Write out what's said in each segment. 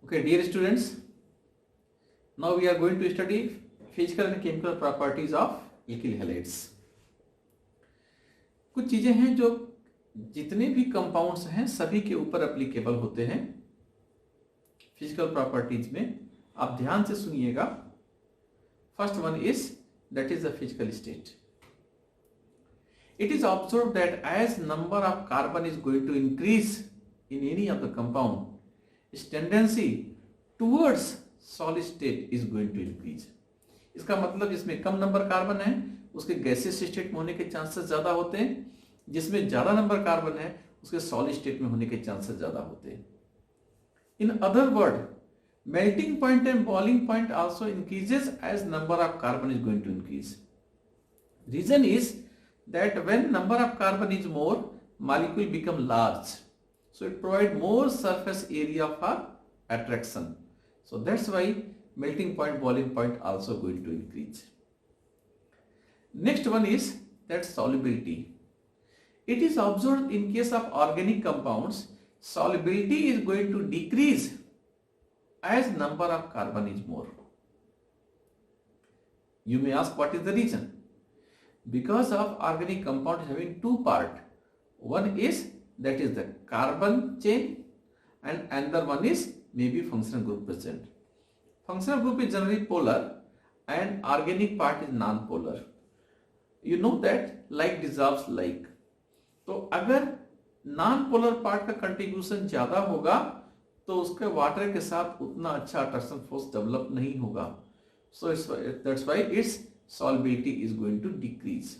Okay, dear students, now we are going to study physical and chemical properties of alkyl halides. कुछ चीजें हैं जो जितने भी कंपाउंड्स हैं सभी के ऊपर एप्लीकेबल होते हैं फिजिकल प्रॉपर्टीज में. आप ध्यान से सुनिएगा. First one is that is the physical state. It is observed that as number of carbon is going to increase in any of the compound, its tendency towards solid state is going to increase. इसका मतलब जिसमें कम number carbon है उसके gaseous state में होने के chances ज्यादा होते हैं, जिसमें ज्यादा नंबर कार्बन है उसके सॉलिड स्टेट में होने के चांसेस ज्यादा होते हैं. In other word, melting point and boiling point also increases as number of carbon is going to increase. Reason is that when number of carbon is more, molecule become large, so it provide more surface area for attraction. So that's why melting point, boiling point also going to increase. Next one is that solubility. It is observed in case of organic compounds, solubility is going to decrease as number of carbon is more. You may ask what is the reason? Because of organic compound having two parts. One is that is the carbon chain and another one is maybe functional group present. Functional group is generally polar and organic part is non-polar. You know that like dissolves like. तो अगर non-polar part का contribution ज़्यादा होगा तो उसके water के साथ उतना अच्छा attraction force develop नहीं होगा. So that's why its solubility is going to decrease.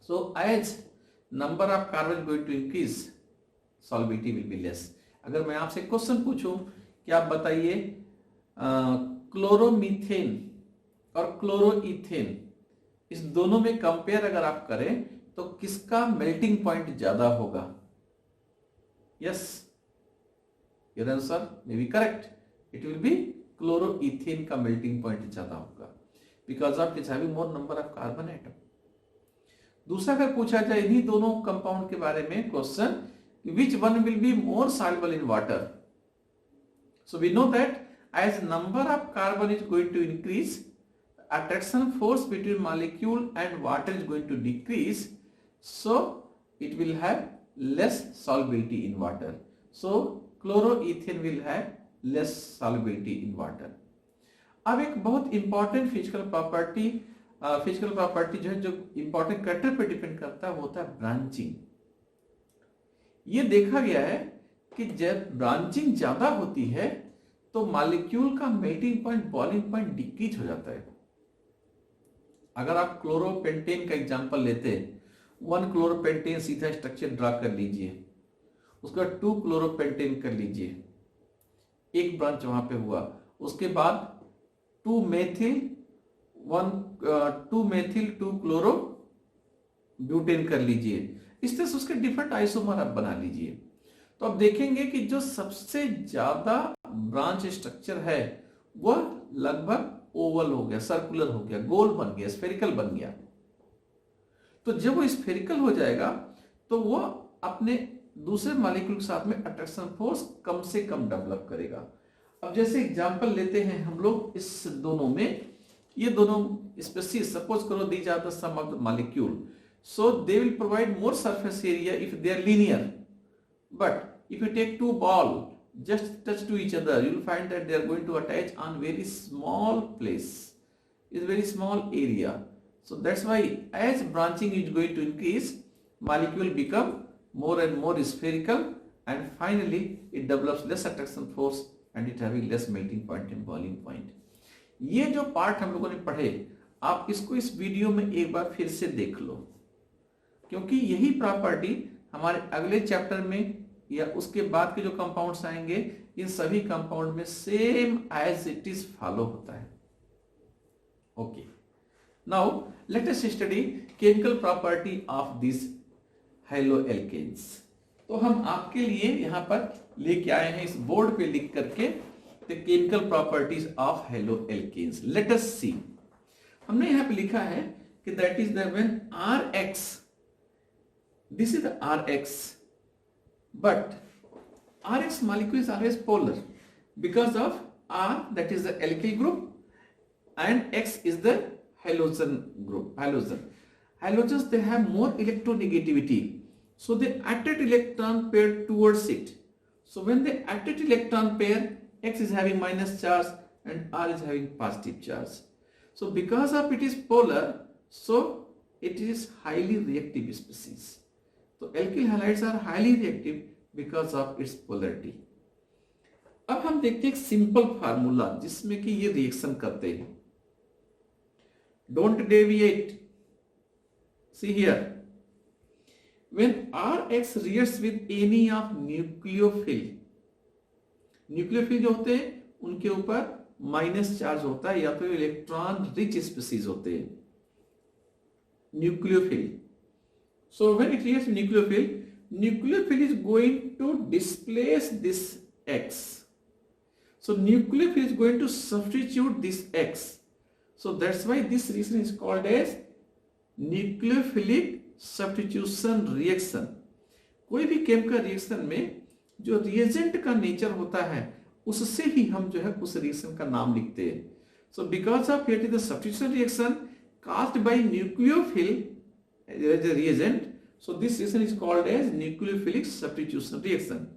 So as number of carbon is going to increase, solubility will be less. अगर मैं आपसे क्वेश्चन पूछूं कि आप बताइए क्लोरोमीथेन और क्लोरोईथेन इस दोनों में कंपेयर अगर आप करें तो किसका मेल्टिंग पॉइंट ज्यादा होगा? Yes, your answer may be correct. It will B क्लोरोईथेन का मेल्टिंग पॉइंट ज्यादा होगा because of its having more number of carbon atom. दूसरा अगर पूछा जाए इन्हीं दोनों कंपाउंड के बारे में question, which one will be more soluble in water? So we know that as number of carbon is going to increase, attraction force between molecule and water is going to decrease, so it will have less solubility in water. So chloroethane will have less solubility in water. अब एक बहुत important physical property जो है जो important character पे depend करता है वो होता है ब्रांचिंग. ये देखा गया है कि जब ब्रांचिंग ज्यादा होती है तो मॉलिक्यूल का melting point, boiling point decrease हो जाता है. अगर आप क्लोरोपेंटेन का एग्जांपल लेते हैं, 1 क्लोरोपेंटेन सीधा स्ट्रक्चर ड्रा कर लीजिए, उसके बाद 2 क्लोरोपेंटेन कर लीजिए, एक ब्रांच वहां पे हुआ. उसके बाद 2 मेथिल 2 क्लोरो ब्यूटेन कर लीजिए. इस तरह से उसके डिफरेंट आइसोमर आप बना लीजिए. तो आप देखेंगे कि जो सबसे ज्यादा ब्रांच स्ट्रक्चर है वह लगभग ओवल हो गया, सर्कुलर हो गया, गोल बन गया, स्फेरिकल बन गया. तो जब वो स्फेरिकल हो जाएगा तो वो अपने दूसरे मॉलिक्यूल के साथ में अट्रैक्शन फोर्स कम से कम डेवलप करेगा. अब जैसे एग्जांपल लेते हैं हम लोग इस दोनों में, ये दोनों स्पीशीज सपोज करो these are the some of the molecule, so they will provide more surface area if they are linear. But if you take 2 ball just touch to each other, you will find that they are going to attach on very small place, is very small area. So that's why as branching is going to increase, molecule become more and more spherical and finally it develops less attraction force and it having less melting point and boiling point. ये जो part हम लोगों ने पढ़े आप इसको इस video में एक बार फिर से देख लो, क्योंकि यही प्रॉपर्टी हमारे अगले चैप्टर में या उसके बाद के जो कंपाउंड्स आएंगे इन सभी कंपाउंड में same as it is follow होता है. Okay, now let us study chemical property of this haloalkanes. तो हम आपके लिए यहां पर लेके आए हैं इस बोर्ड पे लिख करके the chemical properties of haloalkanes. Let us see. हमने यहां पे लिखा है कि that is the when Rx, this is the Rx, but Rx molecule is always polar. because of R, that is the alkyl group, and X is the halogen group. Halogens, they have more electronegativity, so they attract electron pair towards it. So when they attract electron pair, X is having minus charge and R is having positive charge. So because of it is polar, so it is highly reactive species. So alkyl halides are highly reactive because of its polarity. अब हम देखते हैं एक simple formula जिसमें कि ये reaction करते हैं. Don't deviate. See here. When Rx reacts with any of nucleophile जो होते हैं उनके ऊपर माइनस चार्ज होता है, या तो इलेक्ट्रॉन रिच स्पीसीज होते हैं, न्यूक्लियोफिल. So when it reacts with nucleophile is going to displace this X. So nucleophile is going to substitute this X. So that's why this reaction is called as nucleophilic substitution reaction. कोई भी chemical reaction में जो reagent का nature होता है उससे ही हम जो है उस रिएक्शन का नाम लिखते हैं. So because of it is the substitution reaction caused by nucleophile as a reagent, so this reaction is called as nucleophilic substitution reaction.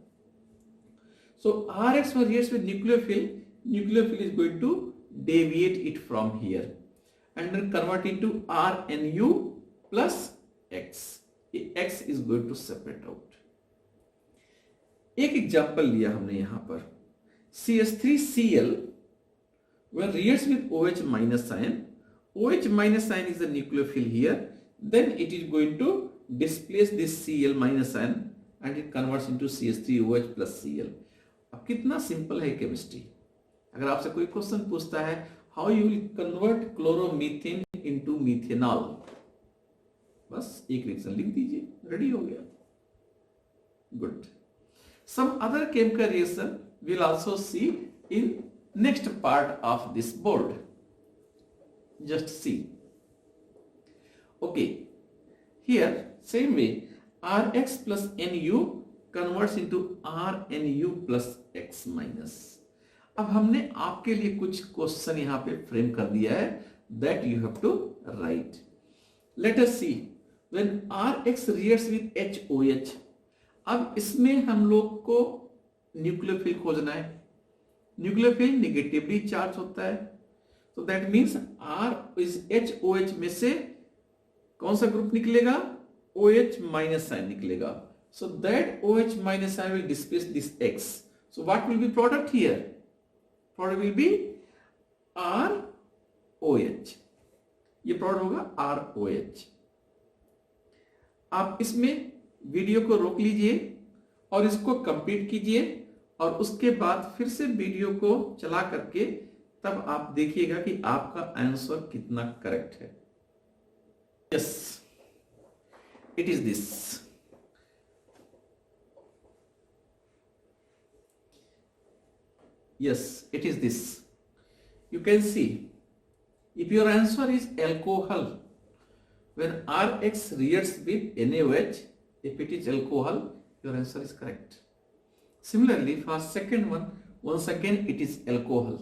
So Rx reacts with nucleophile is going to deviate it from here and then convert it to RNu plus X. X is going to separate out. एक example लिया हमने यहां पर, CH3Cl when reacts with OH minus ion. OH minus ion is the nucleophile here, then it is going to displace this Cl minus ion and it converts into CH3OH plus Cl. अब कितना simple है chemistry. अगर आपसे कोई question पूछता है how you will convert chloromethane into methanol, बस एक रिएक्शन लिख दीजिए, रेडी हो गया. Good. Some other chemical reaction we'll also see in next part of this board. Just see. Okay, here same way Rx plus Nu converts into RNu plus X minus. अब हमने आपके लिए कुछ question यहां पे frame कर दिया है, that you have to write. Let us see when Rx reacts with HOH. अब इसमें हम लोग को न्यूक्लियोफिल खोजना है. न्यूक्लियोफिल निगेटिवली चार्ज होता है, तो that means R is HOH में से कौन सा ग्रुप निकलेगा? OH माइनस साइन निकलेगा. So that OH minus sign will displace this X. So what will be product here? Product will be ROH. ये प्रोडक्ट होगा ROH. आप इसमें वीडियो को रोक लीजिए और इसको कंप्लीट कीजिए और उसके बाद फिर से वीडियो को चला करके तब आप देखिएगा कि आपका आंसर कितना करेक्ट है. Yes, it is this. Yes, it is this. You can see if your answer is alcohol, when Rx reacts with NaOH, if it is alcohol, your answer is correct. Similarly, for second one, once again it is alcohol.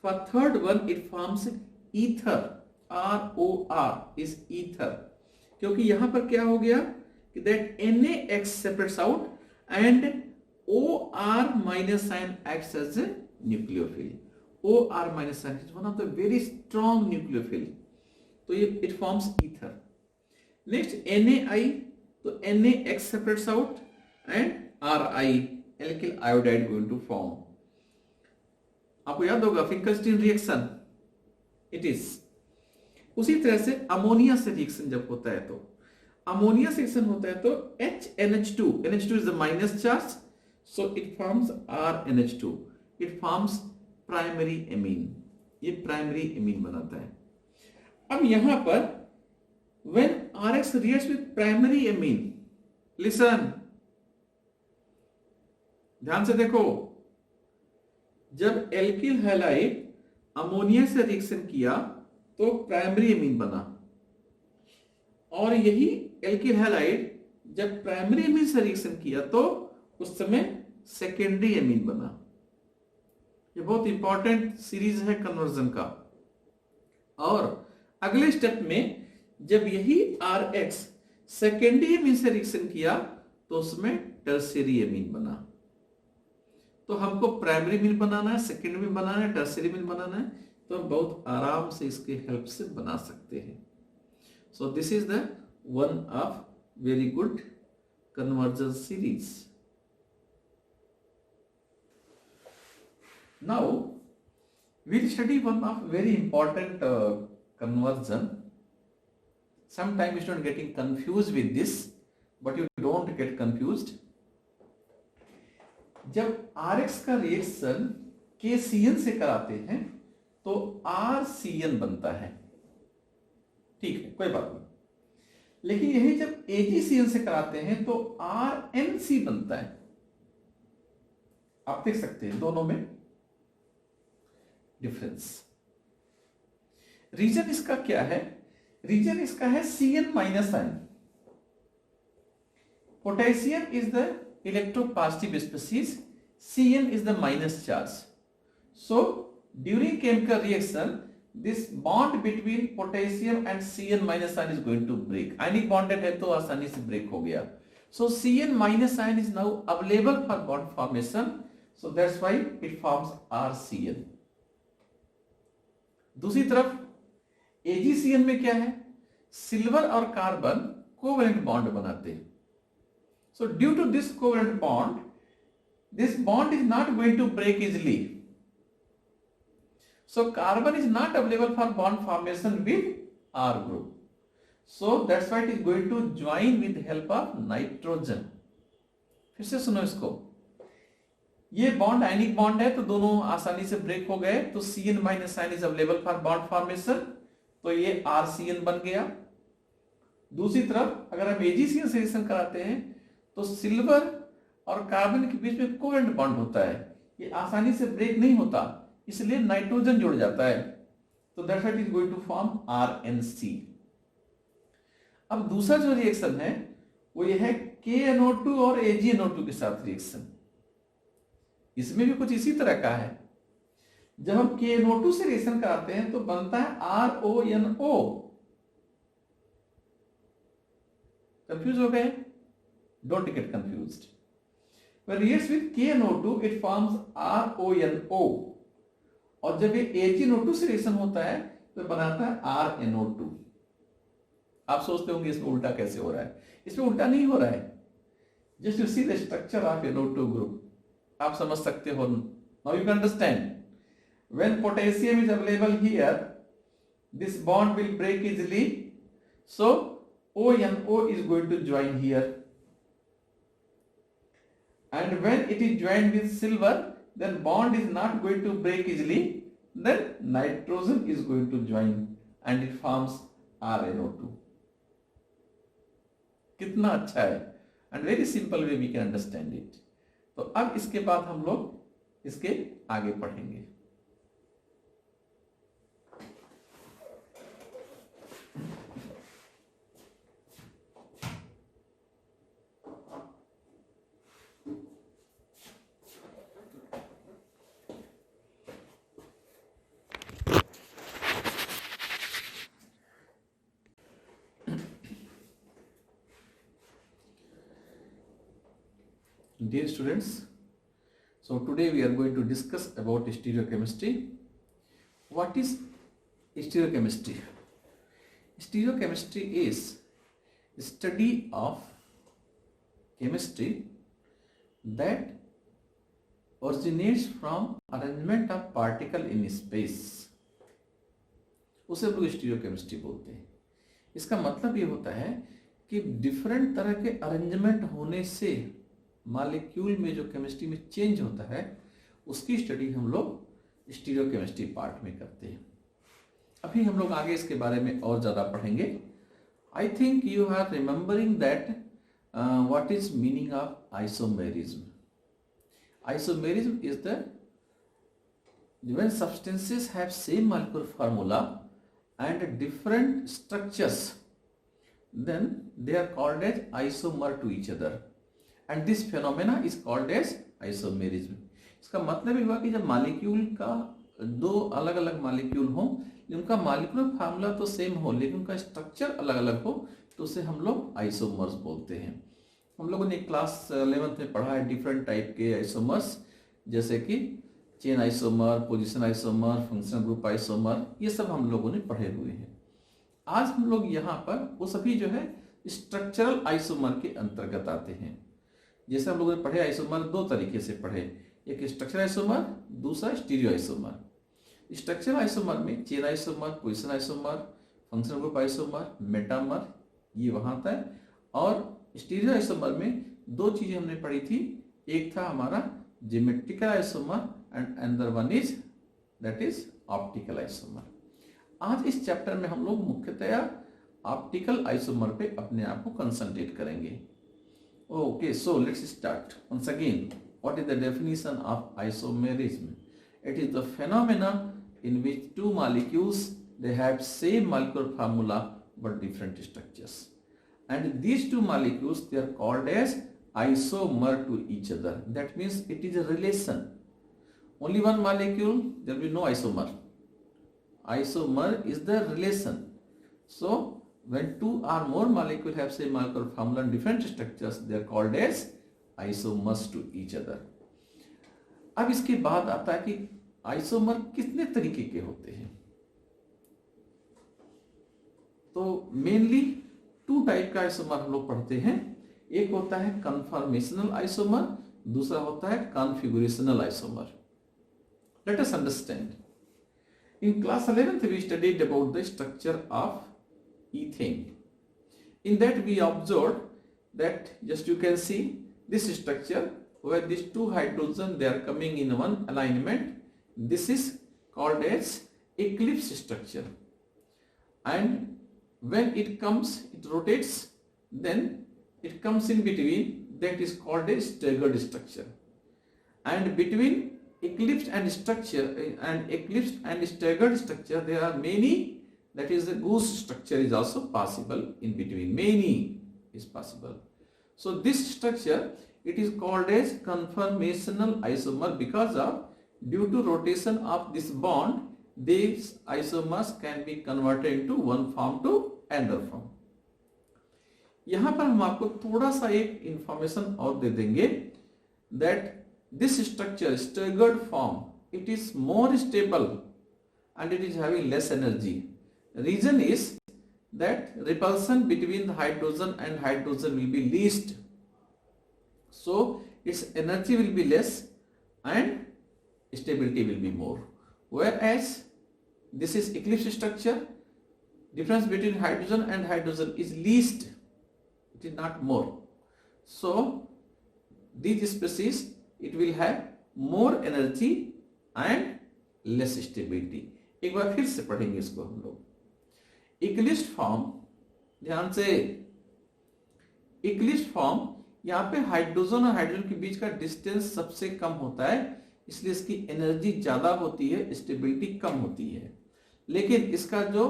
For third one, it forms ether. ROR is ether. क्योंकि यहां पर क्या हो गया कि that NaX separates out and OR minus sign acts as a nucleophile. OR minus sign is one of the very strong nucleophile. So it forms ether. Next NaI, so NaX separates out and Ri, alkyl iodide going to form. आपको याद होगा Finkelstein reaction, it is. उसी तरह से ammonia से reaction जब होता है तो अमोनिया से रिएक्शन होता है तो HNH2, NH2 is the minus charge. So it forms RNH2. It forms primary amine. ये primary amine बनाता है. अब यहां पर when Rx reacts with primary amine, listen, ध्यान से देखो, जब एल्किल हैलाइड अमोनिया से रिएक्शन किया तो प्राइमरी एमीन बना, और यही एल्किल हैलाइड जब प्राइमरी एमीन से रिएक्शन किया तो उस समय सेकेंडरी एमीन बना. ये बहुत इंपॉर्टेंट सीरीज है कन्वर्जन का। और अगले स्टेप में जब यही RX सेकेंडरी एमीन से रिएक्शन किया तो उसमें टर्शियरी एमीन बना। तो हमको प्राइमरी एमीन बनाना है, सेकेंडरी एमीन बनाना है, टर्शियरी एमीन बनाना है, तो हम बहुत आराम से इसके हेल्प से बना सकते हैं। So this is the one of very good conversion series. Now we'll study one of very important conversion. Sometimes students getting confused with this, but you don't get confused. जब RX का reaction KCN से कराते हैं तो RCN बनता है, ठीक है, कोई बात नहीं। लेकिन यही जब AgCN से कराते हैं तो RNC बनता है। आप देख सकते हैं दोनों में डिफरेंस। रीजन इसका क्या है? रीजन इसका है Cn minus ion. Potassium is the electropositive species, Cn is the minus charge. So during chemical reaction this bond between potassium and Cn minus ion is going to break. Ionic bonded है तो आसानी से break हो गया। So Cn minus ion is now available for bond formation, so that's why it forms RCN। दूसरी तरफ AgCN में क्या है? सिल्वर और कार्बन कोवेलेंट बॉन्ड बनाते हैं। So due to this covalent bond, this bond is not going to break easily. So carbon is not available for bond formation with R group. So that's why it is going to join with help of nitrogen. फिर से सुनो इसको। ये bond ionic bond है तो दोनों आसानी से ब्रेक हो गए, तो Cn minus ion is available for bond formation, तो ये RCN बन गया। दूसरी तरफ अगर हम AgCN से रिएक्शन कराते हैं तो सिल्वर और कार्बन के बीच में कोवेलेंट बॉन्ड होता है, ये आसानी से ब्रेक नहीं होता, इसलिए नाइट्रोजन जुड़ जाता है, तो that's why it is going to form RNC। अब दूसरा जो रिएक्शन है वो ये है KNO2 और AgNO2 के साथ रिएक्शन। इसमें भी कुछ इसी तरह का है। जब हम KNO2 से रिएक्शन कराते हैं तो बनता है RONO। कंफ्यूज हो गए? Don't get confused. When reacts with KNO2 it forms RONO, और जब ये AgNO2 से रिएक्शन होता है तो बनाता है RNO2। आप सोचते होंगे इसमें उल्टा कैसे हो रहा है? इसमें उल्टा नहीं हो रहा है। Just you see the structure of NO2 group, आप समझ सकते हो। Now you can understand when potassium is available here this bond will break easily, so ONO is going to join here, and when it is joined with silver then bond is not going to break easily, then nitrogen is going to join and it forms RNO2। कितना अच्छा है, and very simple way we can understand it। तो अब इसके बाद हम लोग इसके आगे पढ़ेंगे। Dear students, so today we are going to discuss about stereochemistry. What is stereochemistry? Stereochemistry is study of chemistry that originates from arrangement of particle in space। उसे लोग स्टीरियोकेमिस्ट्री बोलते हैं। इसका मतलब ये होता है कि डिफरेंट तरह के अरेंजमेंट होने से मॉलिक्यूल में जो केमिस्ट्री में चेंज होता है उसकी स्टडी हम लोग स्टीरियोकेमिस्ट्री पार्ट में करते हैं। अभी हम लोग आगे इसके बारे में और ज़्यादा पढ़ेंगे। I think you are remembering that what is meaning of isomerism. Isomerism is the when substances have same molecular formula and different structures, then they are called as isomer to each other, and this phenomena is called as isomerism। इसका मतलब ये हुआ कि जब molecule का दो अलग अलग मॉलिक्यूल हो, उनका मॉलिक्यूलर फार्मूला तो सेम हो लेकिन उनका स्ट्रक्चर अलग अलग हो, तो उसे हम लोग आइसोमर्स बोलते हैं। हम लोगों ने क्लास 11th में पढ़ा है डिफरेंट टाइप के आइसोमर्स, जैसे कि chain isomer, position isomer, functional group isomer, ये सब हम लोगों ने पढ़े हुए हैं। आज हम लोग यहाँ पर वो सभी जो है स्ट्रक्चरल आइसोमर के अंतर्गत आते हैं। जैसे हम लोगों ने पढ़े आइसोमर दो तरीके से पढ़े, एक स्ट्रक्चरल आइसोमर, दूसरा स्टीरियो आइसोमर। स्ट्रक्चरल आइसोमर में chain isomer, position isomer, functional group isomer, metamer, ये वहां आता है। और स्टीरियो आइसोमर में दो चीजें हमने पढ़ी थी, एक था हमारा geometrical isomer and another one is that is optical isomer. आज इस चैप्टर में हम लोग मुख्यतया ऑप्टिकल आइसोमर पे अपने आप को कंसंट्रेट करेंगे। Okay, so let's start once again. What is the definition of isomerism? It is the phenomena in which two molecules they have same molecular formula but different structures, and these two molecules they are called as isomer to each other. That means it is a relation. Only one molecule, there will be no isomer. Isomer is the relation. So when two or more molecules have same molecular formula and different structures, they are called as isomers to each other. अब इसके बाद आता है कि isomer कितने तरीके के होते हैं। तो मेनली टू टाइप का आइसोमर हम लोग पढ़ते हैं। एक होता है कन्फॉर्मेशनल आइसोमर, दूसरा होता है configurational isomer. Let us understand. In class 11th we studied about the structure of ethane. In that we observe that just you can see this structure where these two hydrogen they are coming in one alignment. This is called as eclipse structure, and when it comes, it rotates, then it comes in between, that is called a staggered structure. And between eclipse and structure and eclipse and staggered structure there are many, that is the goose structure is also possible in between, many is possible. So this structure it is called as conformational isomer because of due to rotation of this bond these isomers can be converted into one form to another form. यहां पर हम आपको थोड़ा सा एक information और दे देंगे that this structure staggered form it is more stable and it is having less energy. Reason is that repulsion between the hydrogen and hydrogen will be least, so its energy will be less and stability will be more. Whereas this is eclipse structure, difference between hydrogen and hydrogen is least, it is not more. So these species it will have more energy and less stability. एक बार फिर से पढ़ेंगे इसको हम लोग। Eclipse form, ध्यान से, Eclipse form यहाँ पे हाइड्रोजन और हाइड्रोजन के बीच का डिस्टेंस सबसे कम होता है, इसलिए इसकी एनर्जी ज्यादा होती है, स्टेबिलिटी कम होती है। लेकिन इसका जो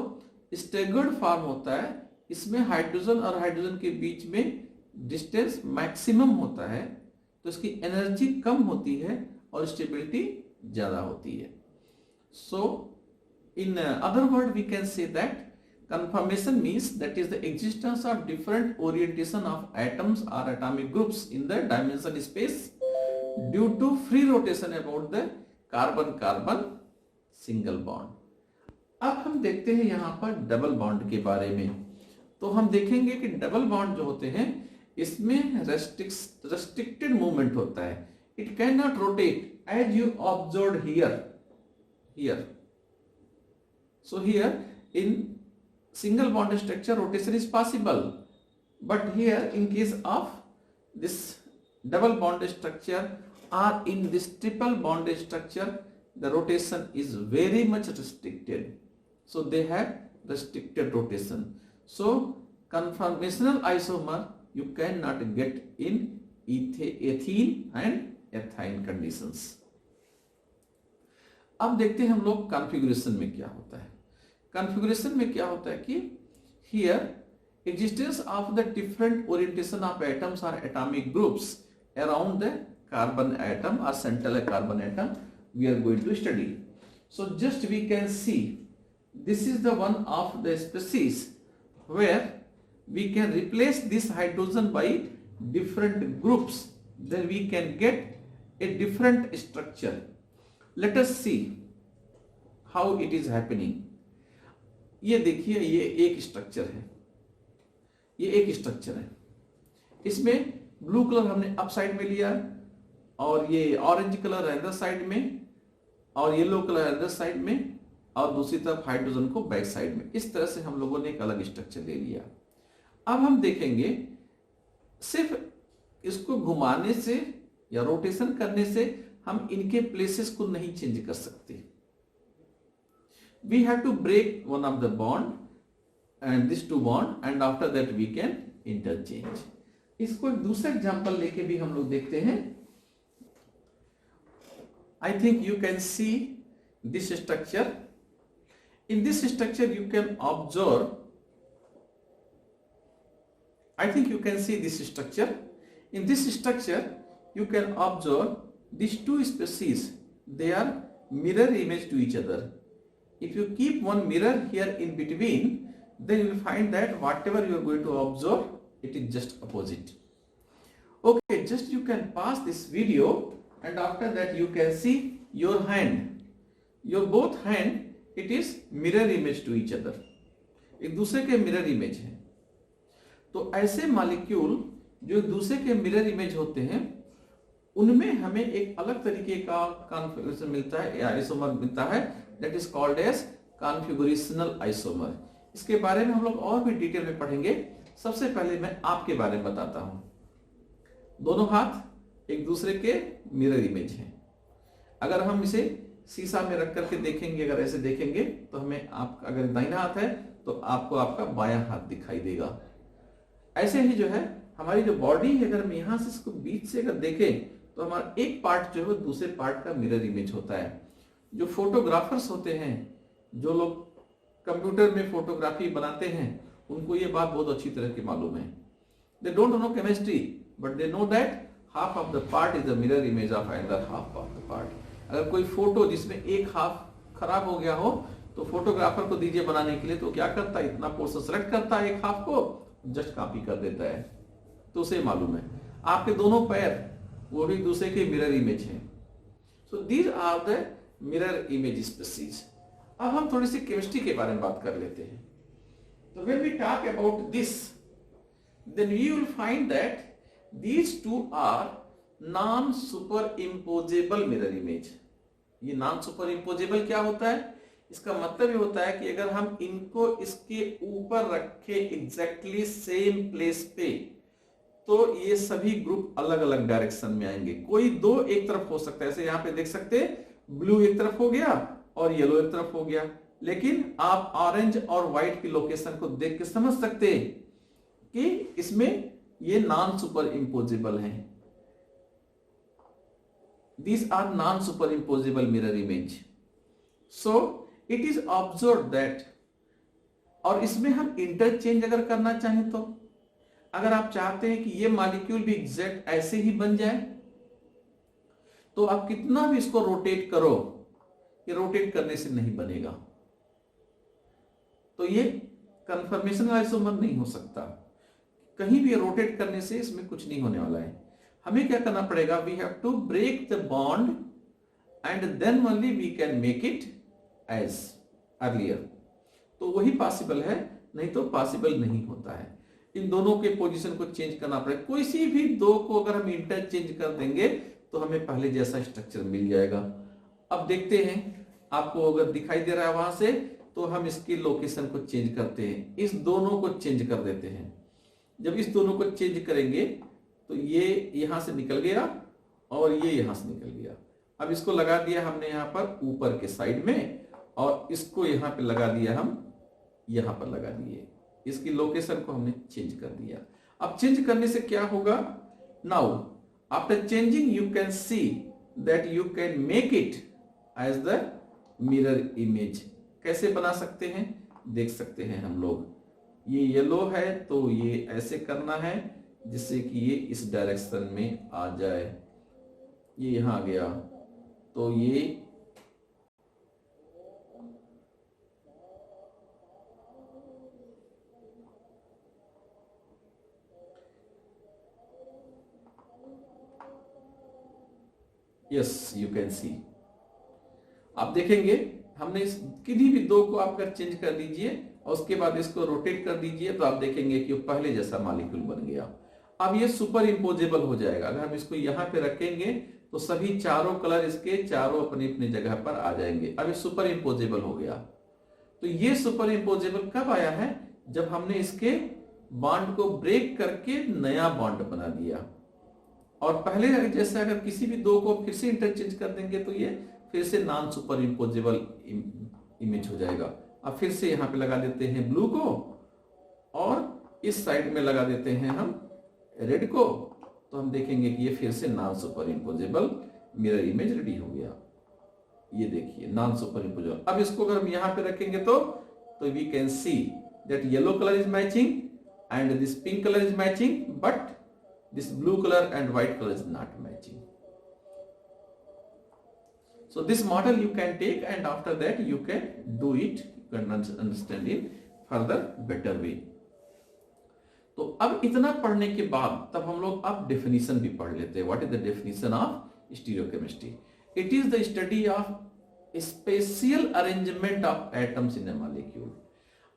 स्टैगर्ड फॉर्म होता है इसमें हाइड्रोजन और हाइड्रोजन के बीच में डिस्टेंस मैक्सिमम होता है, तो इसकी एनर्जी कम होती है और स्टेबिलिटी ज्यादा होती है। So in other word we can say that conformation means that is the existence of different orientation of atoms or atomic groups in the dimension space due to free rotation about the carbon-carbon single bond. अब हम देखते हैं यहाँ पर double bond के बारे में। तो हम देखेंगे कि डबल बॉन्ड जो होते हैं इसमें restricted movement होता है, it cannot rotate as you observed here. So here in single bond structure rotation is possible, but here in case of this double bond structure or in this triple bond structure the rotation is very much restricted, so they have restricted rotation. So conformational isomer you cannot get in ethene and ethine conditions. अब देखते हैं हम लोग configuration में क्या होता है। Configuration में क्या होता है कि here existence of the different orientation of atoms और atomic groups around the carbon atom or central carbon atom we are going to study. So just we can see this is the one of the species where we can replace this hydrogen by different groups, then we can get a different structure. Let us see how it is happening. ये देखिए, ये एक structure है, ये एक structure है। इसमें blue colour हमने अप साइड में लिया और ये ऑरेंज कलर अदर साइड में और येलो कलर अदर साइड में और दूसरी तरफ हाइड्रोजन को बैक साइड में। इस तरह से हम लोगों ने एक अलग स्ट्रक्चर ले लिया। अब हम देखेंगे सिर्फ इसको घुमाने से या रोटेशन करने से हम इनके प्लेसेस को नहीं चेंज कर सकते। We have to break one of the bond and this two bond and after that we can interchange. इसको एक दूसरा एग्जांपल लेके भी हम लोग देखते हैं। आई think you can see this structure. In this structure you can observe, I think you can see this structure. In this structure, you can observe these two species. They are mirror image to each other. If you keep one mirror here in between, then you will find that whatever you are going to observe, it is just opposite. Okay, just you can pause this video and after that you can see your hand. Your both hand, it is mirror image to each other. एक दूसरे के mirror image है। तो ऐसे molecule जो एक दूसरे के मिरर इमेज होते हैं उनमें हमें एक अलग तरीके का कॉन्फ़िगरेशन मिलता है, आइसोमर मिलता है, that is called as configurational isomer. इसके बारे में हम लोग और भी डिटेल में पढ़ेंगे। सबसे पहले मैं आपके बारे में बताता हूं। दोनों हाथ एक दूसरे के मिरर इमेज हैं। अगर हम इसे शीशा में रख करके देखेंगे, अगर ऐसे देखेंगे तो हमें आप, अगर दाहिना हाथ है तो आपको आपका बायां हाथ दिखाई देगा। ऐसे ही जो है हमारी जो बॉडी है, अगर हम यहां से इसको बीच से अगर देखें तो हमारा एक पार्ट जो है दूसरे पार्ट का मिरर इमेज होता है। जो फोटोग्राफर्स होते हैं, जो लोग कंप्यूटर में फोटोग्राफी बनाते हैं, उनको ये बात बहुत अच्छी तरह की मालूम है। They don't know chemistry but they know that half of the part is the mirror image of another half of the part. अगर कोई फोटो जिसमें एक हाफ खराब हो गया हो तो फोटोग्राफर को दीजिए बनाने के लिए, तो क्या करता है, इतना पोर्शन सेलेक्ट करता है, एक हाफ को जस्ट कॉपी कर देता है। तो उसे मालूम है आपके दोनों पैर वो भी दूसरे के मिरर इमेज हैं। So these are the mirror image species. अब हम थोड़ी सी केमिस्ट्री के बारे में बात कर लेते हैं। तो when we talk about this, then we will find that these two are non superimposable mirror image. ये नॉन सुपर इम्पोजेबल क्या होता है? इसका मतलब ये होता है कि अगर हम इनको इसके ऊपर रखें एग्जैक्टली सेम प्लेस पे, तो ये सभी ग्रुप अलग अलग डायरेक्शन में आएंगे। कोई दो एक तरफ हो सकता है, ऐसे यहां पे देख सकते हैं, ब्लू एक तरफ हो गया और येलो एक तरफ हो गया। लेकिन आप ऑरेंज और व्हाइट की लोकेशन को देख के समझ सकते हैं कि इसमें ये नॉन सुपर इम्पोजेबल हैं। These are non-superimposable mirror image. So it is observed that, और इसमें हम इंटरचेंज अगर करना चाहें तो, अगर आप चाहते हैं कि ये मॉलिक्यूल भी एग्जैक्ट ऐसे ही बन जाए, तो आप कितना भी इसको रोटेट करो, ये रोटेट करने से नहीं बनेगा। तो ये कन्फर्मेशन आइसोमर नहीं हो सकता। कहीं भी रोटेट करने से इसमें कुछ नहीं होने वाला है। हमें क्या करना पड़ेगा? We have to break the bond and then only we can make it as earlier. तो वही पॉसिबल है, नहीं तो पॉसिबल नहीं होता है। इन दोनों के पोजीशन को चेंज करना पड़ेगा। कोई सी भी दो को अगर हम इंटरचेंज कर देंगे तो हमें पहले जैसा स्ट्रक्चर मिल जाएगा। अब देखते हैं, आपको अगर दिखाई दे रहा है वहां से, तो हम इसकी लोकेशन को चेंज करते हैं। इस दोनों को चेंज कर देते हैं। जब इस दोनों को चेंज करेंगे तो ये यहां से निकल गया और ये यहां से निकल गया। अब इसको लगा दिया हमने यहां पर ऊपर के साइड में, और इसको यहां पे लगा दिया, हम यहां पर लगा दिए। इसकी लोकेशन को हमने चेंज कर दिया। अब चेंज करने से क्या होगा? Now after changing you can see that you can make it as the mirror image. कैसे बना सकते हैं? देख सकते हैं हम लोग। ये येलो है तो ये ऐसे करना है जिससे कि ये इस डायरेक्शन में आ जाए। ये यहां आ गया, तो ये यस यू कैन सी, आप देखेंगे हमने इस किन्हीं भी दो को आप अगर चेंज कर दीजिए और उसके बाद इसको रोटेट कर दीजिए तो आप देखेंगे कि वो पहले जैसा मॉलिक्यूल बन गया। अब ये सुपर इंपोजेबल हो जाएगा। अगर हम इसको यहां पे रखेंगे तो सभी चारों कलर इसके चारों अपनी अपनी जगह पर आ जाएंगे। अब ये सुपर इंपोजेबल हो गया। तो ये सुपर इंपोजेबल कब आया है? जब हमने इसके बॉन्ड को ब्रेक करके नया बॉन्ड बना दिया। और पहले जैसे अगर किसी भी दो को फिर से इंटरचेंज कर देंगे तो ये फिर से नॉन सुपर इंपोजेबल इमेज हो जाएगा। अब फिर से यहां पे लगा देते हैं ब्लू को और इस साइड में लगा देते हैं हम रेड को, तो हम देखेंगे कि ये फिर से non superimposable mirror image ready हो गया। ये देखिए नॉन सुपर इंपोजेबल। अब इसको अगर हम यहां पे रखेंगे तो we can see that yellow colour is matching and this pink colour is matching, but this blue color and white color is not matching. So this model you can take and after that you can do it, you can understand in further better way. तो अब इतना पढ़ने के बाद तब हम लोग अब डेफिनेशन भी पढ़ लेते हैं। What is the definition of stereochemistry? It is the study of spatial arrangement of atoms in a molecule.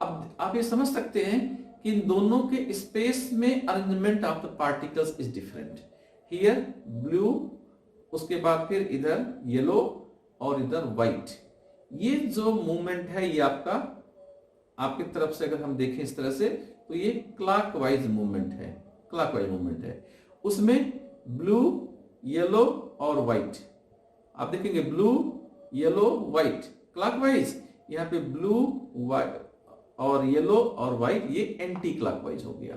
अब आप ये समझ सकते हैं इन दोनों के स्पेस में arrangement of the particles is different. Here blue, उसके बाद फिर इधर येलो और इधर व्हाइट। ये जो मूवमेंट है ये आपकी तरफ से अगर हम देखें इस तरह से तो ये क्लॉकवाइज मूवमेंट है, क्लॉकवाइज मूवमेंट है। उसमें ब्लू, येलो और व्हाइट, आप देखेंगे ब्लू, येलो, व्हाइट क्लॉकवाइज। यहाँ पे ब्लू, व्हाइट और येलो और व्हाइट ये एंटी क्लॉकवाइज हो गया।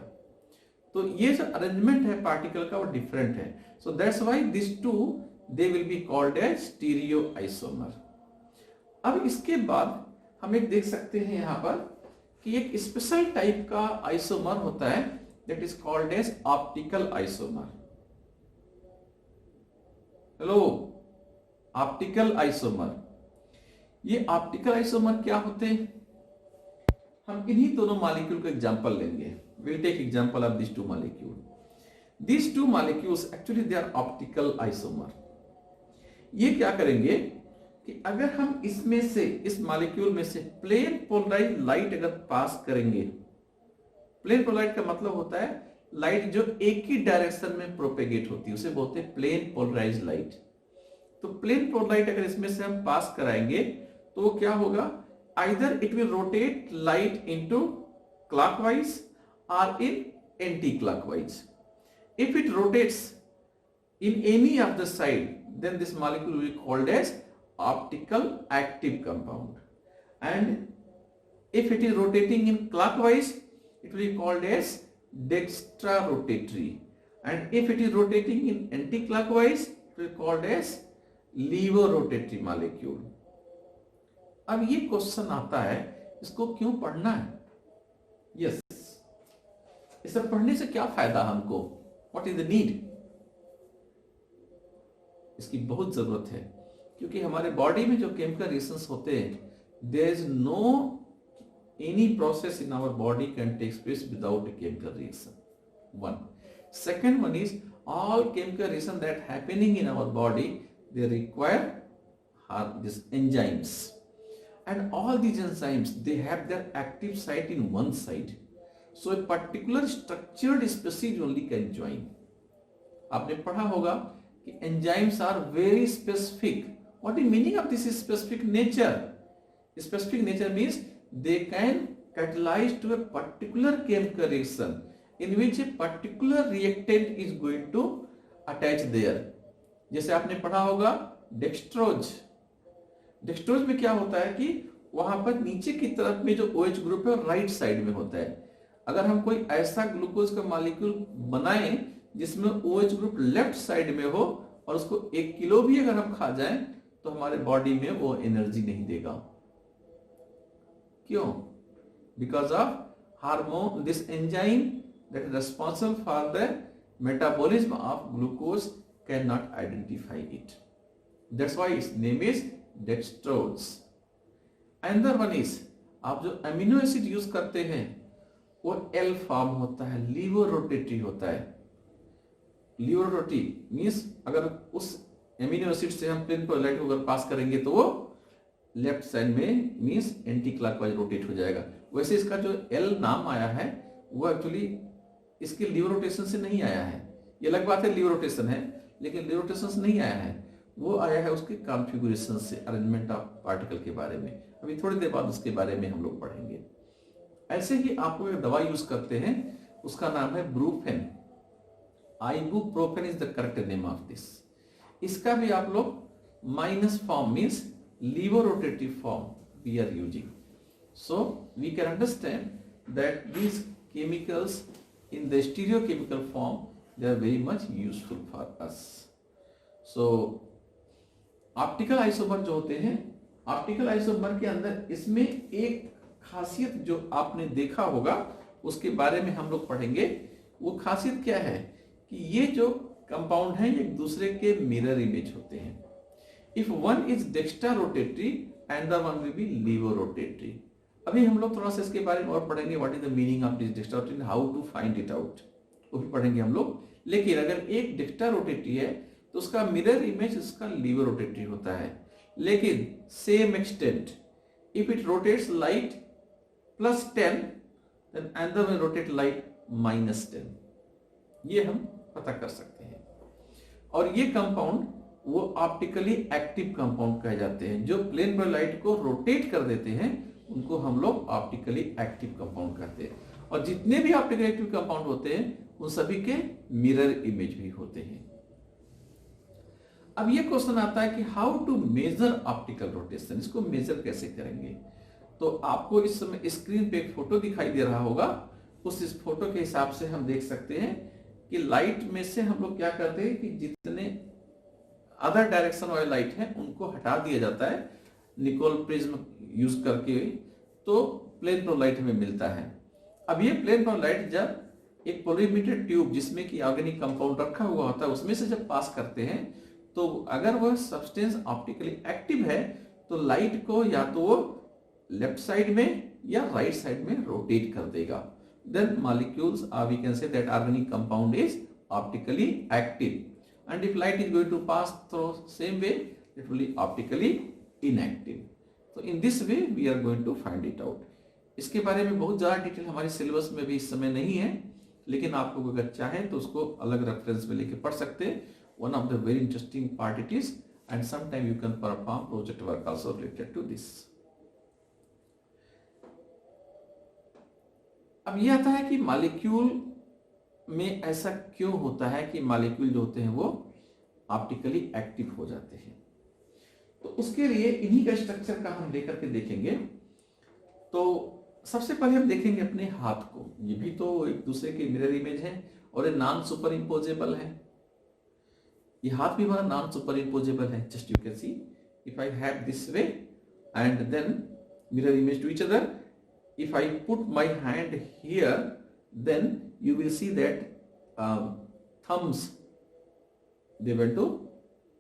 तो ये जो अरेंजमेंट है पार्टिकल का वो डिफरेंट है। So that's why this two they will be called as stereoisomer. अब इसके बाद हम एक देख सकते हैं यहां पर कि एक स्पेशल टाइप का आइसोमर होता है that is called as optical isomer. Hello, optical isomer. ये ऑप्टिकल आइसोमर क्या होते हैं? हम इन्हीं दोनों मॉलिक्यूल का एग्जांपल लेंगे। Will take example of this two molecule. This two molecules actually they are optical isomer. ये क्या करेंगे कि अगर हम इसमें से, इस मॉलिक्यूल में से प्लेन पोलराइज लाइट अगर पास करेंगे, प्लेन पोलराइज का मतलब होता है लाइट जो एक ही डायरेक्शन में प्रोपेगेट होती है, उसे बोलते हैं प्लेन पोलराइज लाइट। तो प्लेन पोलराइज अगर इसमें से हम पास कराएंगे तो वो क्या होगा? Either it will rotate light into clockwise or in anti-clockwise. If it rotates in any of the side, then this molecule will be called as optical active compound. And if it is rotating in clockwise, it will be called as dextrorotatory. And if it is rotating in anti-clockwise, it will be called as levorotatory molecule. अब ये question आता है, इसको क्यों पढ़ना है? Yes, इसे पढ़ने से क्या फायदा हमको? What is the need? इसकी बहुत जरूरत है क्योंकि हमारे बॉडी में जो केमिकल रिएक्शंस होते हैं, there is no any process in our body can take place without a chemical reaction. One. Second one is all chemical reaction that happening in our body they require this enzymes. And all these enzymes, they have their active site in one side. So a particular structured species only can join. आपने पढ़ा होगा कि enzymes are very specific. What is meaning of this specific nature? Specific nature means they can catalyze to a particular chemical reaction in which a particular reactant is going to attach there. जैसे आपने पढ़ा होगा dextrose. Dextrose में क्या होता है कि वहां पर नीचे की तरफ में जो OH ग्रुप है राइट साइड में होता है। अगर हम कोई ऐसा ग्लूकोज का मॉलिक्यूल बनाएं जिसमें OH ग्रुप लेफ्ट साइड में हो और उसको 1 किलो भी अगर हम खा जाएं तो हमारे बॉडी में वो एनर्जी नहीं देगा। क्यों? Because of hormone, this enzyme that is responsible for the metabolism of glucose cannot identify it. That's why its name is dextrose. Another one is, आप जो अमीनो एसिड यूज करते हैं वो एल फॉर्म होता है, लीवो रोटेटरी होता है. लीवो rotatory means अगर उस अमीनो एसिड से हम प्लेन प्रोलाइट को अगर पास करेंगे तो वो लेफ्ट साइड में मीन्स एंटी क्लॉकवाइज रोटेट हो जाएगा. वैसे इसका जो एल नाम आया है वो एक्चुअली इसके लीवो रोटेशन से नहीं आया है. ये अलग बात है लीवो रोटेशन है, लेकिन लीवो रोटेशन से नहीं आया है, वो आया है उसके कॉन्फ़िगरेशन से, अरेंजमेंट ऑफ पार्टिकल के बारे में. अभी थोड़ी देर बाद उसके बारे में हम लोग पढ़ेंगे. ऐसे ही आप लोग एक दवा यूज करते हैं, उसका नाम है Brufen. Ibuprofen is the correct name of this. इसका भी आप लोग minus form means levo rotative form we are using. So we can understand that these chemicals in the stereochemical form they are very much useful for us. So optical isomer जो होते हैं, optical isomer के अंदर इसमें एक खासियत जो आपने देखा होगा उसके बारे में हम लोग पढ़ेंगे. वो खासियत क्या है कि ये जो कंपाउंड हैं एक दूसरे के मिरर इमेज होते हैं. If one is dextrorotatory and the one will be levorotatory. अभी हम लोग थोड़ा सा इसके बारे में और पढ़ेंगे, what is the meaning of this dextrorotatory, how to find it out, वो भी पढ़ेंगे हम लोग. लेकिन अगर एक डेक्स्ट्रा रोटेटरी है तो उसका मिरर इमेज उसका लीवो रोटेटरी होता है. लेकिन same extent, if it rotates light +10 then another will rotate light -10. ये हम पता कर सकते हैं. और ये कंपाउंड वो ऑप्टिकली एक्टिव कंपाउंड कहे जाते हैं. जो प्लेन ब्लू लाइट को रोटेट कर देते हैं उनको हम लोग ऑप्टिकली एक्टिव कंपाउंड कहते हैं. और जितने भी ऑप्टिकली एक्टिव कंपाउंड होते हैं उन सभी के मिरर इमेज भी होते हैं. अब ये क्वेश्चन आता है कि how to measure optical rotation, इसको मेजर कैसे करेंगे. तो आपको इस समय स्क्रीन पे एक फोटो दिखाई दे रहा होगा, उस इस फोटो के हिसाब से हम देख सकते हैं कि लाइट में से हम लोग क्या करते हैं कि जितने अदर डायरेक्शन वाले लाइट हैं उनको हटा दिया जाता है निकोल प्रिज्म यूज करके, तो प्लेन प्रोलाइट हमें मिलता है. अब ये प्लेन प्रोलाइट जब एक पोलोमीटर ट्यूब जिसमें कि ऑर्गेनिक कंपाउंड रखा हुआ होता है उसमें से जब पास करते हैं तो अगर वह सब्सटेंस ऑप्टिकली एक्टिव है तो लाइट को या तो वो लेफ्ट साइड में या राइट साइड में रोटेट कर देगा. Then molecules we can say that organic compound is optically active, and if light is going to pass through same way it will be optically inactive. So in this way we are going to find it out. इसके बारे में बहुत ज़्यादा detail हमारे syllabus में भी इस समय नहीं है, लेकिन आप लोग अगर चाहें तो उसको अलग रेफरेंस में लेके पढ़ सकते हैं. One of the very interesting part it is, and some time you can perform project work also related to this. अब ये आता है कि मॉलिक्यूल में ऐसा क्यों होता है कि मॉलिक्यूल जो होते हैं वो ऑप्टिकली एक्टिव हो जाते हैं. तो उसके लिए इन्हीं का स्ट्रक्चर का हम लेकर के देखेंगे. तो सबसे पहले हम देखेंगे अपने हाथ को. ये भी तो एक दूसरे के मिरर इमेज है और ये नॉन सुपर इम्पोजेबल है. ये हाथ भी हमारा नॉन सुपर इम्पोजेबल है. Just you can see if I have this way and then mirror image to each other. If I put my hand here then you will see that thumbs they went to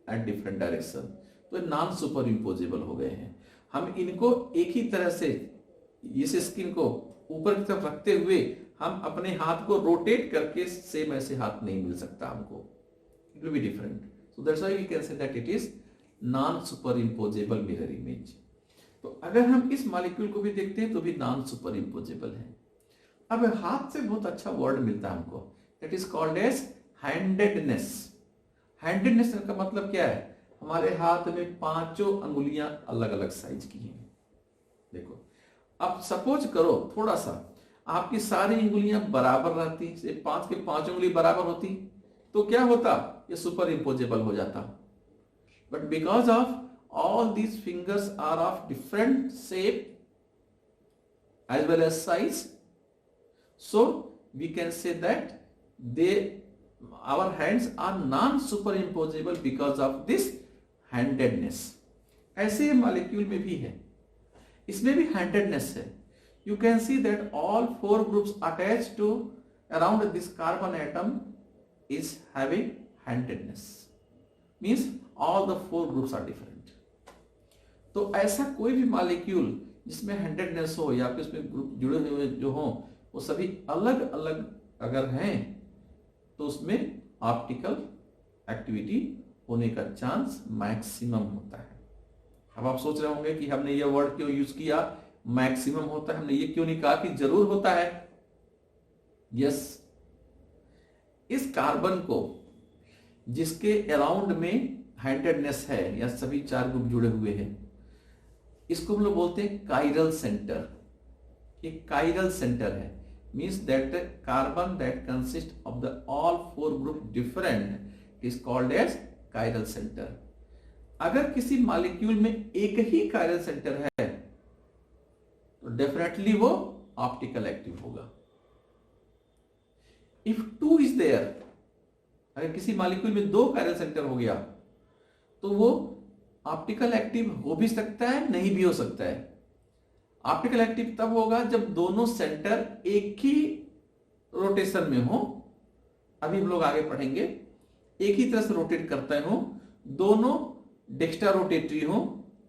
at different direction. तो non superimposable हो गए हैं. हम इनको एक ही तरह से इस स्किन को ऊपर की तरफ रखते हुए हम अपने हाथ को रोटेट करके सेम ऐसे हाथ नहीं मिल सकता हमको. It will be different. So that's why we can say that it is non superimposable mirror image. तो अगर हम इस मॉलिक्यूल को भी देखते हैं तो भी नॉन सुपर इम्पोजेबल है. अब हाथ से बहुत अच्छा वर्ड मिलता है हमको, that is called as handedness. Handedness का मतलब क्या है, हमारे हाथ में पांचों अंगुलियां अलग अलग साइज की हैं. देखो अब सपोज करो थोड़ा सा आपकी सारी अंगुलियां बराबर रहती, 5 के 5 उंगली बराबर होती तो क्या होता, ये सुपर इम्पोजेबल हो जाता. But because of all these fingers are of different shape as well as size, so we can say that our hands are non superimposable because of this handedness. ऐसे मॉलिक्यूल में भी है, इसमें भी handedness है. You can see that all 4 groups attached to around this carbon atom is having handedness. Means all the 4 groups are different. तो ऐसा कोई भी मॉलिक्यूल जिसमें 100नेस हो या फिर उसमें ग्रुप जुड़े हुए जो हो वो सभी अलग अलग अगर हैं तो उसमें ऑप्टिकल एक्टिविटी होने का चांस मैक्सिमम होता है। अब आप सोच रहे होंगे कि हमने ये वर्ड क्यों यूज किया, मैक्सिमम होता है, हमने ये क्यों नहीं कहा कि जरूर होता है। यस, इस कार्बन को जिसके अराउंड में 100नेस है या सभी 4 ग्रुप जुड़े हुए हैं, इसको हम लोग बोलते हैं काइरल सेंटर। एक काइरल सेंटर है, means that carbon that consist of the all 4 group different is called as chiral centre. अगर किसी मॉलिक्यूल में एक ही काइरल सेंटर है तो डेफिनेटली वो ऑप्टिकल एक्टिव होगा। इफ 2 इज देयर, अगर किसी मॉलिक्यूल में 2 काइरल सेंटर हो गया तो वो ऑप्टिकल एक्टिव हो भी सकता है, नहीं भी हो सकता है। ऑप्टिकल एक्टिव तब होगा जब दोनों सेंटर एक ही रोटेशन में हो। अभी हम लोग आगे पढ़ेंगे, एक ही तरह से रोटेट करते हो, दोनों डेक्स्ट्रा रोटेटरी हो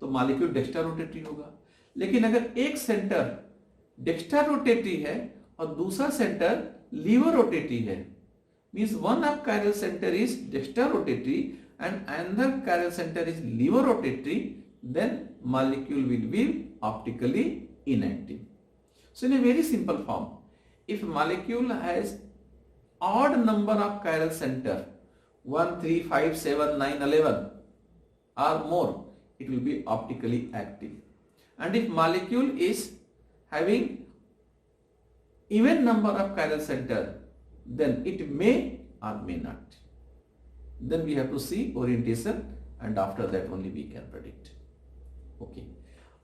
तो मॉलिक्यूल डेक्स्ट्रा रोटेटरी होगा। लेकिन अगर एक सेंटर डेक्स्ट्रा रोटेटरी है और दूसरा सेंटर लीवर रोटेटरी है, means one of chiral centre is dextrorotatory and another chiral center is lever rotatory, then molecule will be optically inactive. So in a very simple form, if molecule has odd number of chiral center 1, 3, 5, 7, 9, 11 or more, it will be optically active. And if molecule is having even number of chiral center, then it may or may not. Then we have to see orientation and after that only we can predict. Okay.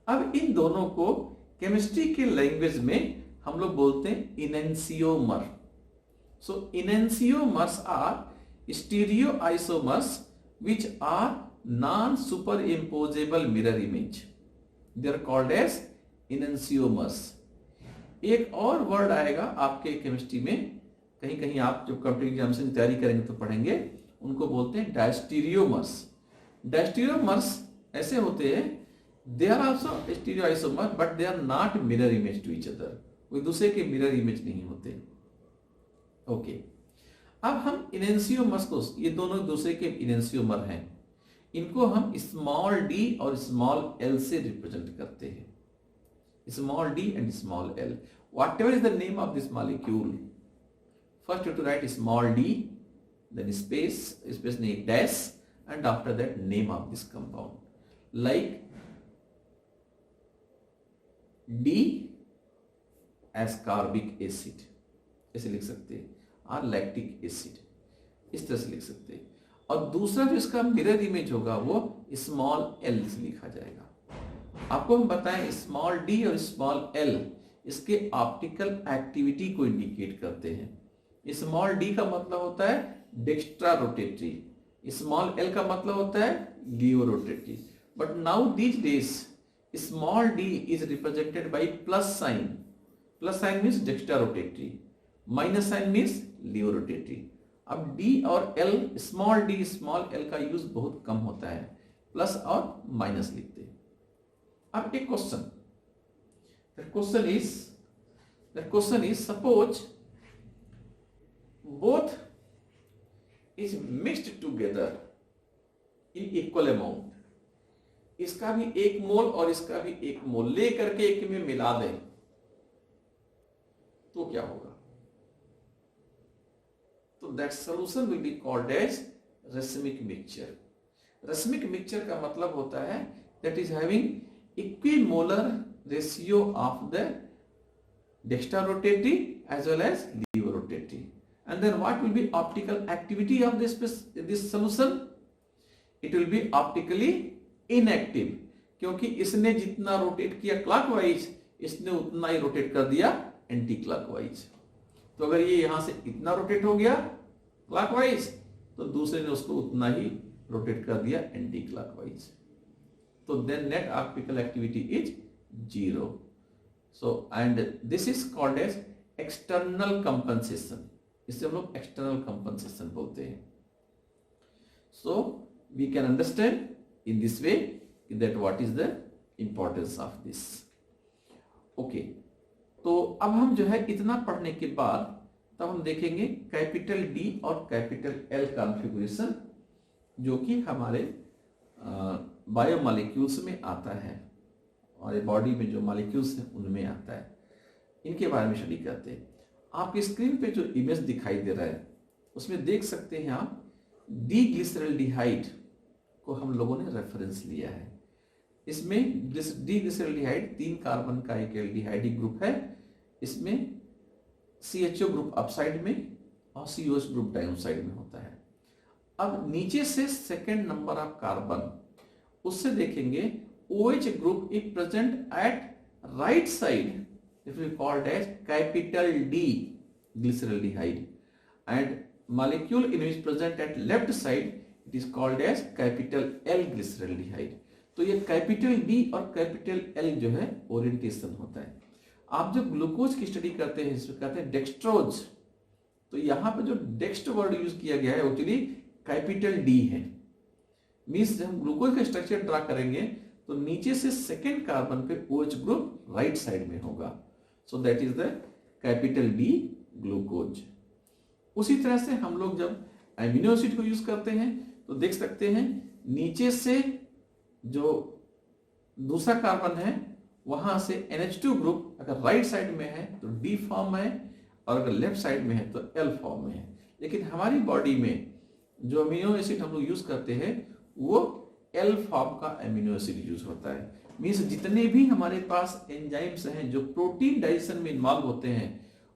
अब इन दोनों को chemistry के language में हम लोग बोलते हैं enantiomer. So enantiomers are stereoisomers which are non superimposable mirror image, they are called as enantiomers. एक और वर्ड आएगा आपके केमिस्ट्री में, कहीं कहीं आप जब कॉम्पिटिटिव एग्जामिनेशन की तैयारी करेंगे तो पढ़ेंगे, उनको बोलते हैं डायस्टीरियोमर्स। डायस्टीरियोमर्स ऐसे होते हैं, they are also stereoisomer but they are not mirror image to each other, कोई दूसरे के मिरर इमेज नहीं होते। ओके, अब हम इनेंसियोमर्स को, ये दोनों दूसरे के इनेंसियोमर हैं, इनको हम स्मॉल डी और स्मॉल एल से रिप्रेजेंट करते हैं। Small d and small l, whatever is the name of this molecule, first you to write small d, then space need dash, and after that name of this compound, like D ascorbic acid ऐसे लिख सकते हैं, और lactic acid इस तरह से लिख सकते हैं। और दूसरा जो इसका मिरर इमेज होगा वो स्मॉल एल से लिखा जाएगा। आपको हम बताएं स्मॉल डी और स्मॉल एल इसके ऑप्टिकल एक्टिविटी को इंडिकेट करते हैं। स्मॉल डी का मतलब होता है डेक्स्ट्रा रोटेटरी, स्मॉल एल का मतलब होता है levorotatory. But now these days small d is represented by plus sign. Plus sign means dextrorotatory, minus sign means levorotatory. अब डी और l, small d small l का use बहुत कम होता है, प्लस और minus लिखते हैं। अब एक question, the question is suppose both is mixed together in equal amount, इसका भी 1 मोल और इसका भी 1 मोल ले करके एक में मिला दें तो क्या होगा? तो that solution will be called as racemic mixture. Racemic mixture का मतलब होता है that is having equimolar ratio of the dextrorotatory as well as levorotatory. And then what will be optical activity of this solution? It will be optically inactive, क्योंकि इसने जितना rotate किया clockwise, इसने उतना ही rotate कर दिया anticlockwise. तो अगर ये यहां से इतना रोटेट हो गया क्लॉकवाइज तो दूसरे ने उसको उतना ही रोटेट कर दिया एंटी क्लॉकवाइज, तो then net optical activity is 0। So and this is called as external compensation, इसे हम लोग एक्सटर्नल कंपनसेशन बोलते हैं। सो we can understand in this way that what is the importance of this. Okay, तो अब हम जो है इतना पढ़ने के बाद तब हम देखेंगे कैपिटल डी और कैपिटल एल कॉन्फ़िगरेशन, जो कि हमारे बायोमॉलिक्यूल्स में आता है और बॉडी में जो मॉलिक्यूल्स हैं उनमें आता है। इनके बारे में स्टडी करते हैं। आपकी स्क्रीन पे जो इमेज दिखाई दे रहा है उसमें देख सकते हैं आप डी ग्लिसरल्डिहाइड को हम लोगों ने रेफरेंस लिया है। इसमें डी ग्लिसरल्डिहाइड 3 कार्बन का एक एल्डिहाइड ग्रुप है। इसमें CHO ग्रुप अपसाइड में और COH ग्रुप डाउन साइड में होता है। अब नीचे से सेकेंड नंबर ऑफ कार्बन उससे देखेंगे OH group is present at right side, if we called as capital D glyceraldehyde, and molecule in which present at left side it is called as capital L glyceraldehyde. तो ये capital D और capital L जो है orientation होता है। आप जब glucose की स्टडी करते हैं इसमें कहते हैं डेक्सट्रोज, तो यहाँ पे जो डेक्स्ट वर्ड यूज किया गया है एक्चुअली कैपिटल D है। मीन्स जब हम ग्लूकोज का स्ट्रक्चर ड्रा करेंगे तो नीचे से सेकेंड कार्बन पे OH ग्रुप राइट साइड में होगा, so that is the capital D glucose. उसी तरह से हम लोग जब एमिनो एसिड को यूज करते हैं तो देख सकते हैं नीचे से जो दूसरा कार्बन है वहां से NH2 ग्रुप अगर राइट साइड में है तो D फॉर्म है और अगर लेफ्ट साइड में है तो L फॉर्म में है। लेकिन हमारी बॉडी में जो अमीनो एसिड हम लोग यूज करते हैं वो L फॉर्म का अमीनो एसिड यूज होता है। मीन्स जितने भी हमारे पास एंजाइम्स हैं जो प्रोटीन डाइजेशन में इन्वॉल्व होते हैं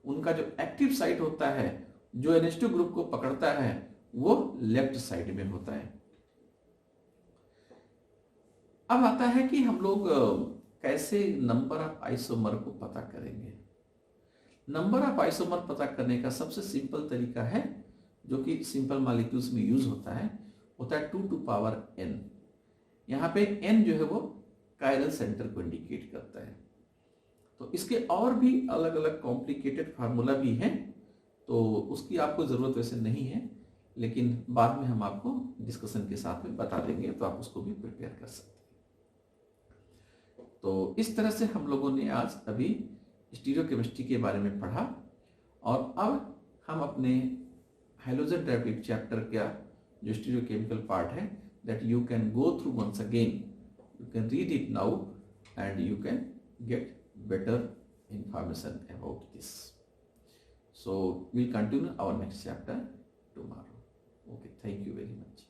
उनका जो एक्टिव साइट होता है जो NH2 ग्रुप को पकड़ता है वो लेफ्ट साइड में होता है। अब आता है कि हम लोग कैसे नंबर ऑफ आइसोमर को पता करेंगे। नंबर ऑफ आइसोमर पता करने का सबसे सिंपल तरीका है जो कि सिंपल मॉलिक्यूल्स में यूज होता है 2 to power n। यहाँ पे n जो है वो कायरल सेंटर को इंडिकेट करता है। तो इसके और भी अलग अलग कॉम्प्लिकेटेड फार्मूला भी हैं, तो उसकी आपको ज़रूरत वैसे नहीं है, लेकिन बाद में हम आपको डिस्कशन के साथ में बता देंगे तो आप उसको भी प्रिपेयर कर सकते हैं। तो इस तरह से हम लोगों ने आज अभी स्टीरियोकेमिस्ट्री के बारे में पढ़ा और अब हम अपने हाइड्रोजन डेरिवेटिव चैप्टर का जो स्टीरियोकेमिकल पार्ट है that you can go through once again. You can read it now and you can get better information about this. So we'll continue our next chapter tomorrow. Okay, thank you very much.